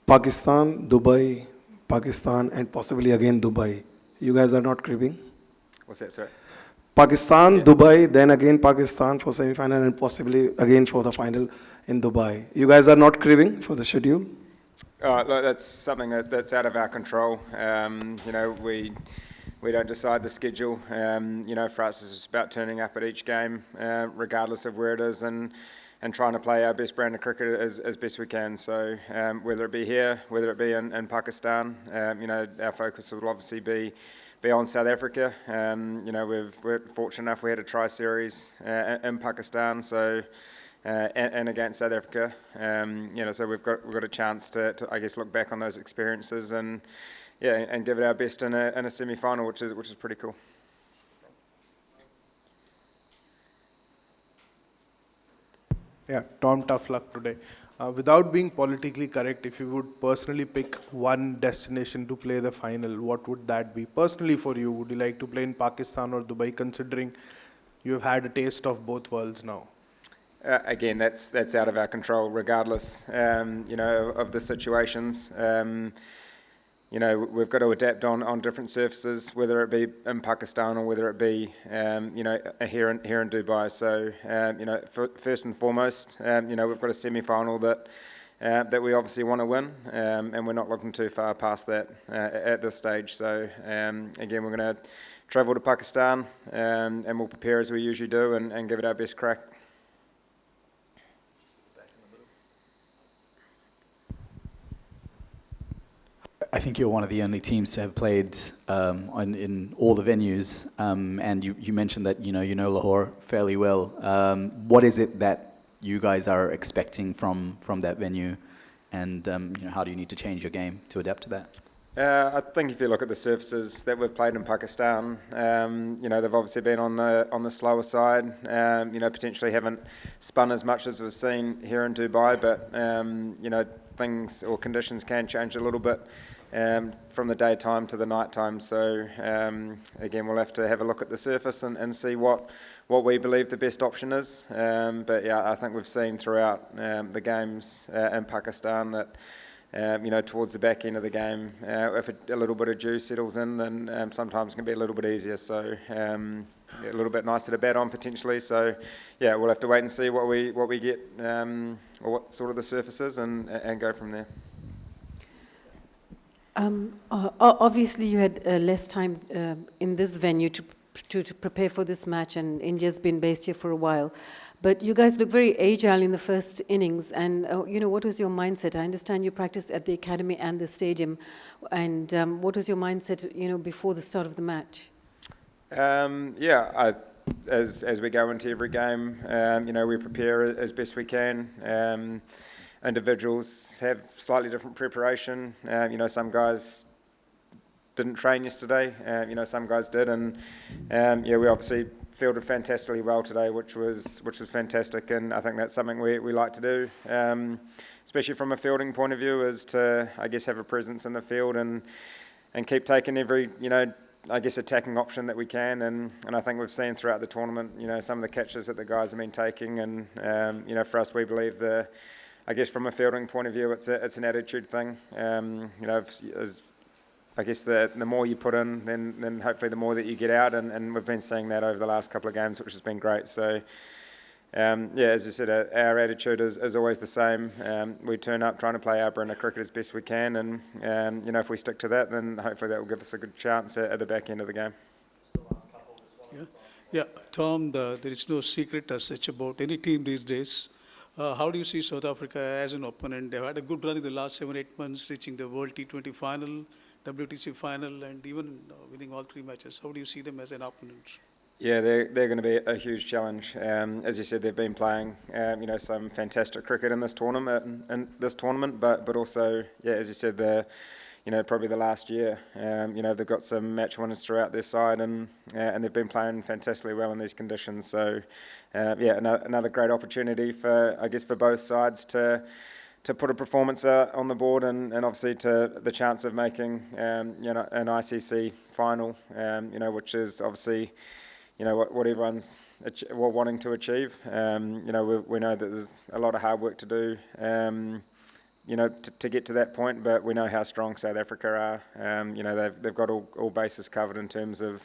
Pakistan, Dubai, Pakistan, and possibly again Dubai. You guys are not cribbing? What's that, sorry? Pakistan, Yeah. Dubai, then again Pakistan for semi-final and possibly again for the final in Dubai. You guys are not cribbing for the schedule? Look, that's something that's out of our control. We don't decide the schedule. For us, it's about turning up at each game, regardless of where it is, and trying to play our best brand of cricket as best we can. So whether it be here, whether it be in Pakistan, our focus will obviously be on South Africa. We're fortunate enough we had a tri-series in Pakistan, so and against South Africa. So we've got a chance to I guess look back on those experiences and give it our best in a semi-final, which is pretty cool. Yeah, Tom, tough luck today. Without being politically correct, if you would personally pick one destination to play the final, what would that be? Personally for you, would you like to play in Pakistan or Dubai, considering you've had a taste of both worlds now? Again, that's out of our control, regardless, of the situations. We've got to adapt on different surfaces, whether it be in Pakistan or whether it be, here in Dubai. So, first and foremost, we've got a semi-final that we obviously want to win, and we're not looking too far past that at this stage. So, again, we're going to travel to Pakistan, and we'll prepare as we usually do and give it our best crack. I think you're one of the only teams to have played in all the venues, and you mentioned that you know Lahore fairly well. What is it that you guys are expecting from that venue, and how do you need to change your game to adapt to that? I think if you look at the surfaces that we've played in Pakistan, they've obviously been on the slower side. Potentially haven't spun as much as we've seen here in Dubai, but things or conditions can change a little bit from the daytime to the nighttime. So again, we'll have to have a look at the surface and see what we believe the best option is. But yeah, I think we've seen throughout the games in Pakistan that towards the back end of the game, if a little bit of dew settles in, then sometimes it can be a little bit easier. So a little bit nicer to bat on potentially. So yeah, we'll have to wait and see what we get or what sort of the surface is and go from there. Obviously, you had less time in this venue to prepare for this match, and India's been based here for a while. But you guys look very agile in the first innings, and what was your mindset? I understand you practiced at the academy and the stadium, and what was your mindset, before the start of the match? As we go into every game, we prepare as best we can. Individuals have slightly different preparation. Some guys didn't train yesterday. Some guys did, and we obviously fielded fantastically well today, which was fantastic, and I think that's something we like to do, especially from a fielding point of view, is to I guess have a presence in the field and keep taking every attacking option that we can, and I think we've seen throughout the tournament, some of the catches that the guys have been taking, and for us, we believe from a fielding point of view, it's an attitude thing. The more you put in, then hopefully the more that you get out, and we've been seeing that over the last couple of games, which has been great. So, as you said, our attitude is always the same. We turn up trying to play our brand of cricket as best we can, and if we stick to that, then hopefully that will give us a good chance at the back end of the game. Yeah, Tom, there is no secret as such about any team these days. How do you see South Africa as an opponent? They've had a good run in the last 7-8 months, reaching the World T20 final, WTC final, and even winning all 3 matches. How do you see them as an opponent? Yeah, they're going to be a huge challenge. As you said, they've been playing, some fantastic cricket in this tournament, but also, as you said, probably the last year, they've got some match winners throughout their side, and they've been playing fantastically well in these conditions. So, another great opportunity for both sides to put a performance on the board, and obviously to the chance of making, an ICC final, which is obviously, what everyone's wanting to achieve. We know that there's a lot of hard work to do. To get to that point, but we know how strong South Africa are. They've got all bases covered in terms of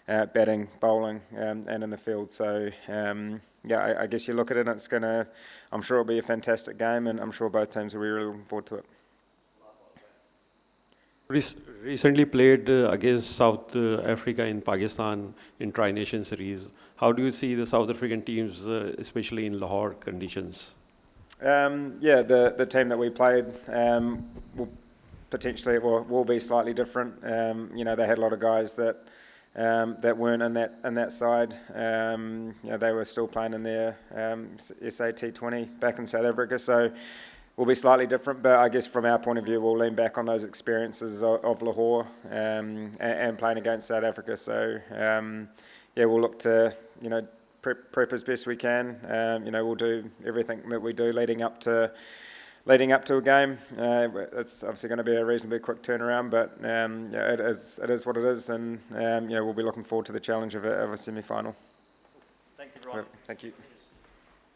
batting, bowling, and in the field. So I guess you look at it, and I'm sure it'll be a fantastic game, and I'm sure both teams will be really looking forward to it. Recently played against South Africa in Pakistan in Tri-Nation Series. How do you see the South African teams, especially in Lahore conditions? The team that we played will potentially will be slightly different. They had a lot of guys that weren't in that side. They were still playing in their SAT20 back in South Africa, so will be slightly different. But I guess from our point of view, we'll lean back on those experiences of Lahore and playing against South Africa. So we'll look to prep as best we can. We'll do everything that we do leading up to a game. It's obviously going to be a reasonably quick turnaround, but it is what it is, and we'll be looking forward to the challenge of a semi-final. Thanks, everyone. Thank you.